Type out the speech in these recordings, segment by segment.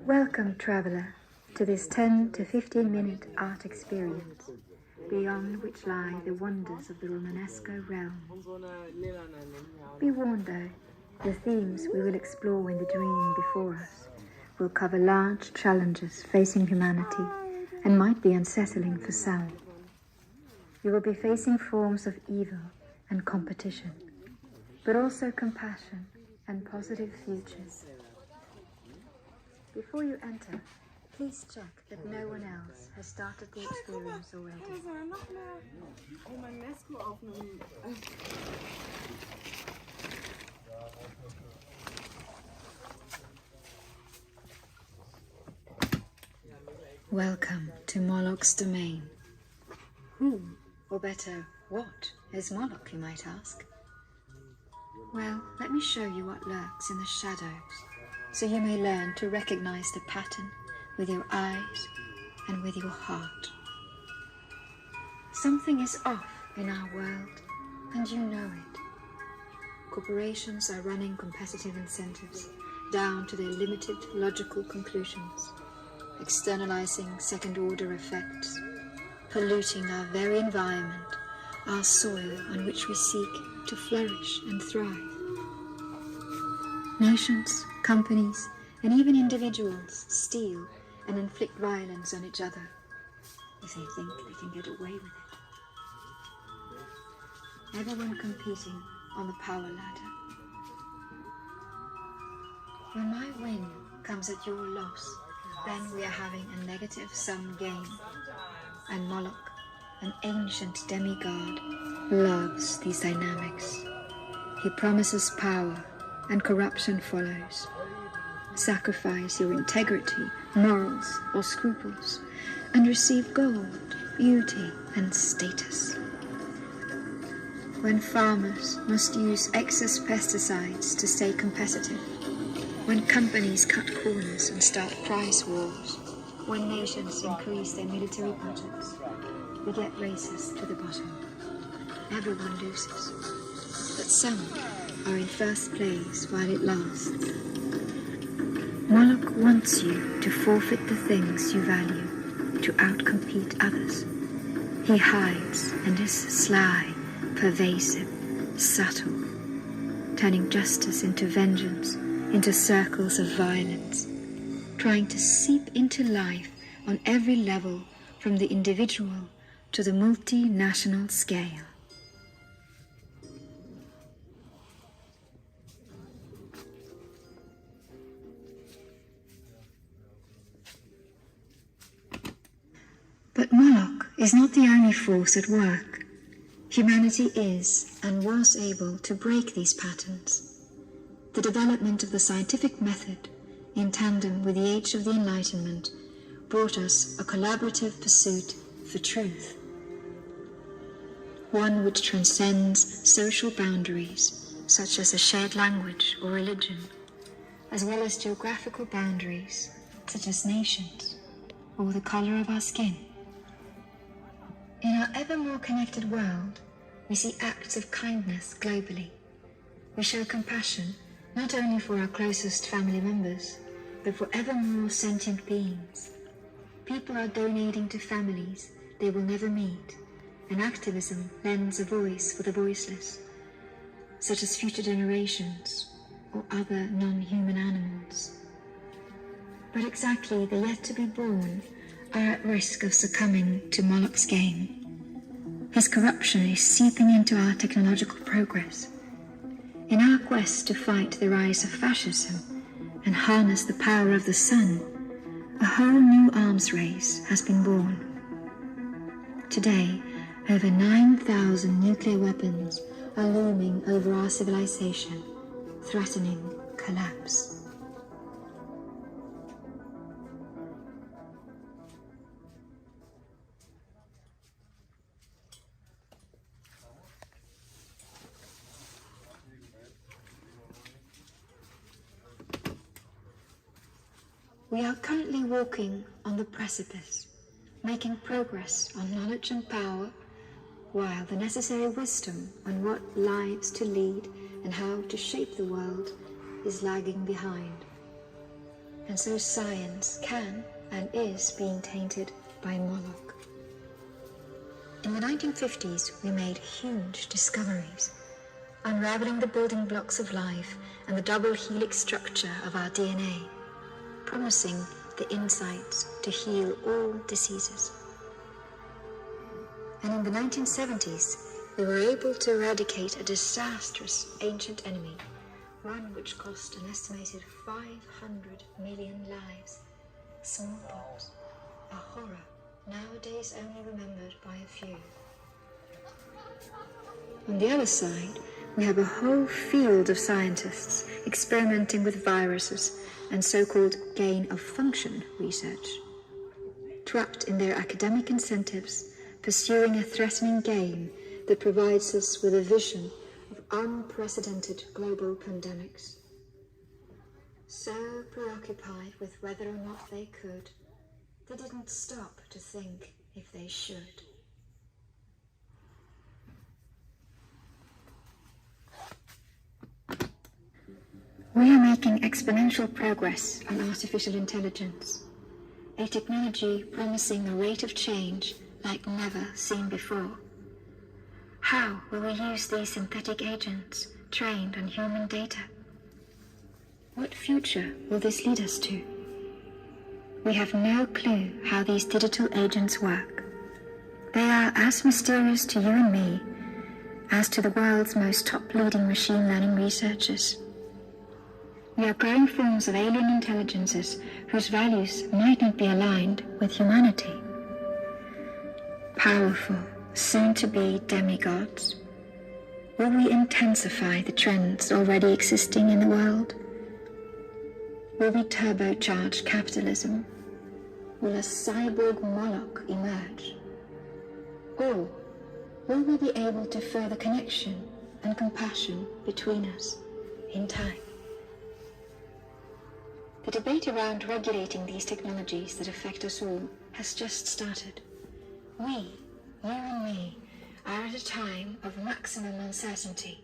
Welcome, traveller, to this 10 to 15 minute art experience, beyond which lie the wonders of the Romanesco realm. Be warned though, the themes we will explore in the dream before us will cover large challenges facing humanity and might be unsettling for some. You will be facing forms of evil and competition, but also compassion and positive futures. Before you enter, please check that no one else has started the experience already. Welcome to Moloch's domain. Who, or better, what is Moloch, you might ask? Well, let me show you what lurks in the shadows, so you may learn to recognize the pattern with your eyes and with your heart. Something is off in our world, and you know it. Corporations are running competitive incentives down to their limited logical conclusions, externalizing second-order effects, polluting our very environment, our soil on which we seek to flourish and thrive. Nations, companies, and even individuals steal and inflict violence on each other if they think they can get away with it. Everyone competing on the power ladder. When my win comes at your loss, then we are having a negative sum game. And Moloch, an ancient demigod, loves these dynamics. He promises power, and corruption follows. Sacrifice your integrity, morals, or scruples, and receive gold, beauty, and status. When farmers must use excess pesticides to stay competitive, when companies cut corners and start price wars, when nations increase their military budgets, we get races to the bottom. Everyone loses, but some are in first place while it lasts. Moloch wants you to forfeit the things you value, to outcompete others. He hides and is sly, pervasive, subtle, turning justice into vengeance, into circles of violence, trying to seep into life on every level, from the individual to the multinational scale. But Moloch is not the only force at work. Humanity is and was able to break these patterns. The development of the scientific method, in tandem with the age of the Enlightenment, brought us a collaborative pursuit for truth, one which transcends social boundaries, such as a shared language or religion, as well as geographical boundaries, such as nations, or the color of our skin. In our ever more connected world, we see acts of kindness globally. We show compassion not only for our closest family members, but for ever more sentient beings. People are donating to families they will never meet, and activism lends a voice for the voiceless, such as future generations or other non-human animals. But exactly the yet-to-be-born are at risk of succumbing to Moloch's game. His corruption is seeping into our technological progress. In our quest to fight the rise of fascism and harness the power of the sun, a whole new arms race has been born. Today, over 9,000 nuclear weapons are looming over our civilization, threatening collapse. We are currently walking on the precipice, making progress on knowledge and power, while the necessary wisdom on what lives to lead and how to shape the world is lagging behind. And so science can and is being tainted by Moloch. In the 1950s, we made huge discoveries, unraveling the building blocks of life and the double helix structure of our DNA, promising the insights to heal all diseases. And in the 1970s, we were able to eradicate a disastrous ancient enemy, one which cost an estimated 500 million lives, smallpox, a horror nowadays only remembered by a few. On the other side, we have a whole field of scientists experimenting with viruses and so-called gain-of-function research, trapped in their academic incentives, pursuing a threatening game that provides us with a vision of unprecedented global pandemics. So preoccupied with whether or not they could, they didn't stop to think if they should. We are making exponential progress on artificial intelligence, a technology promising a rate of change like never seen before. How will we use these synthetic agents trained on human data? What future will this lead us to? We have no clue how these digital agents work. They are as mysterious to you and me as to the world's most top-leading machine learning researchers. We are growing forms of alien intelligences whose values might not be aligned with humanity. Powerful, soon-to-be demigods. Will we intensify the trends already existing in the world? Will we turbocharge capitalism? Will a cyborg Moloch emerge? Or will we be able to further connection and compassion between us in time? The debate around regulating these technologies that affect us all has just started. We, you and me, are at a time of maximum uncertainty,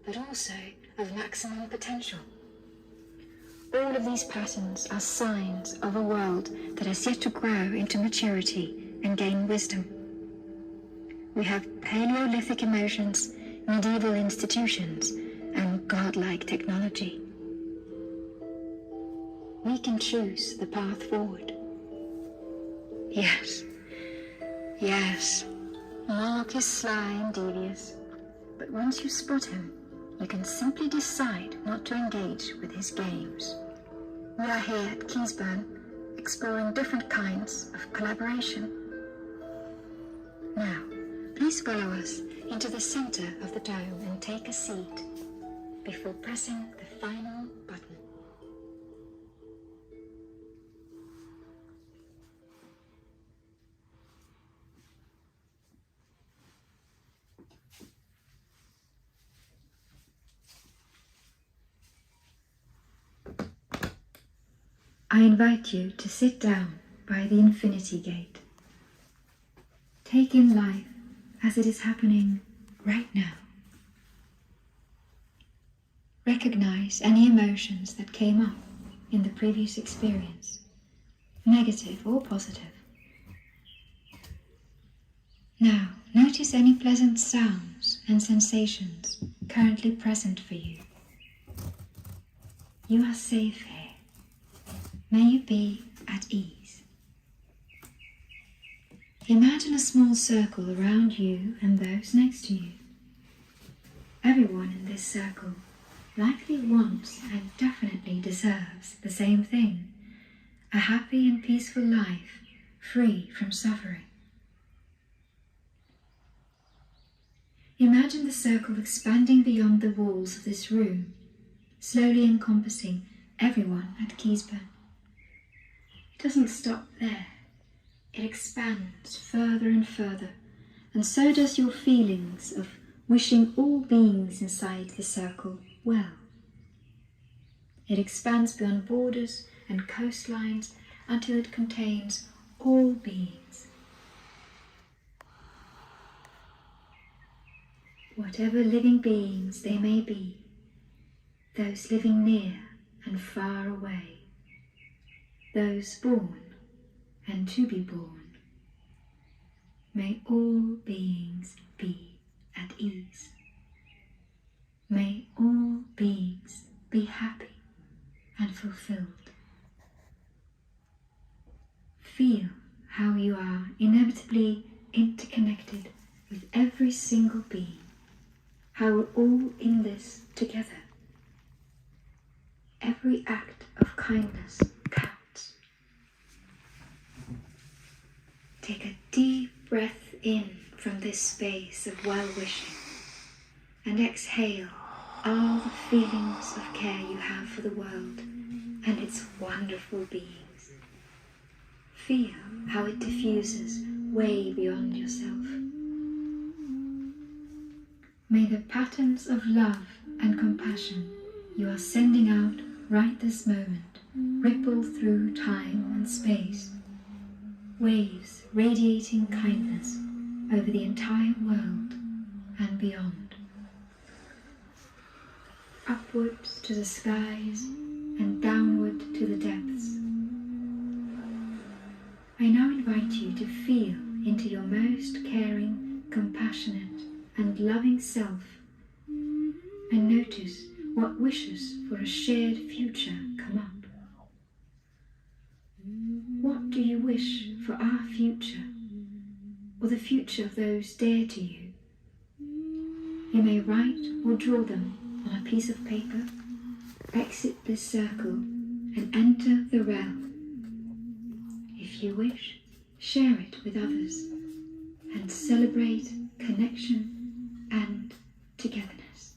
but also of maximum potential. All of these patterns are signs of a world that has yet to grow into maturity and gain wisdom. We have Paleolithic emotions, medieval institutions, and godlike technology. We can choose the path forward. Yes, Moloch is sly and devious, but once you spot him, you can simply decide not to engage with his games. We are here at Keysburn, exploring different kinds of collaboration. Now, please follow us into the center of the dome and take a seat before pressing the final button. I invite you to sit down by the Infinity Gate. Take in life as it is happening right now. Recognize any emotions that came up in the previous experience, negative or positive. Now, notice any pleasant sounds and sensations currently present for you. You are safe here. May you be at ease. Imagine a small circle around you and those next to you. Everyone in this circle likely wants and definitely deserves the same thing, a happy and peaceful life free from suffering. Imagine the circle expanding beyond the walls of this room, slowly encompassing everyone at Keysburn. It doesn't stop there. It expands further and further, and so does your feelings of wishing all beings inside the circle well. It expands beyond borders and coastlines until it contains all beings, whatever living beings they may be, those living near and far away, those born and to be born. May all beings be at ease. May all beings be happy and fulfilled. Feel how you are inevitably interconnected with every single being, how we're all in this together. Every act of kindness counts. Take a deep breath in from this space of well-wishing and exhale all the feelings of care you have for the world and its wonderful beings. Feel how it diffuses way beyond yourself. May the patterns of love and compassion you are sending out right this moment ripple through time and space, waves radiating kindness over the entire world and beyond. Upwards to the skies and downward to the depths. I now invite you to feel into your most caring, compassionate and loving self and notice what wishes for a shared future come up. What do you wish for our future, or the future of those dear to you? You may write or draw them on a piece of paper, exit this circle and enter the realm. If you wish, share it with others and celebrate connection and togetherness.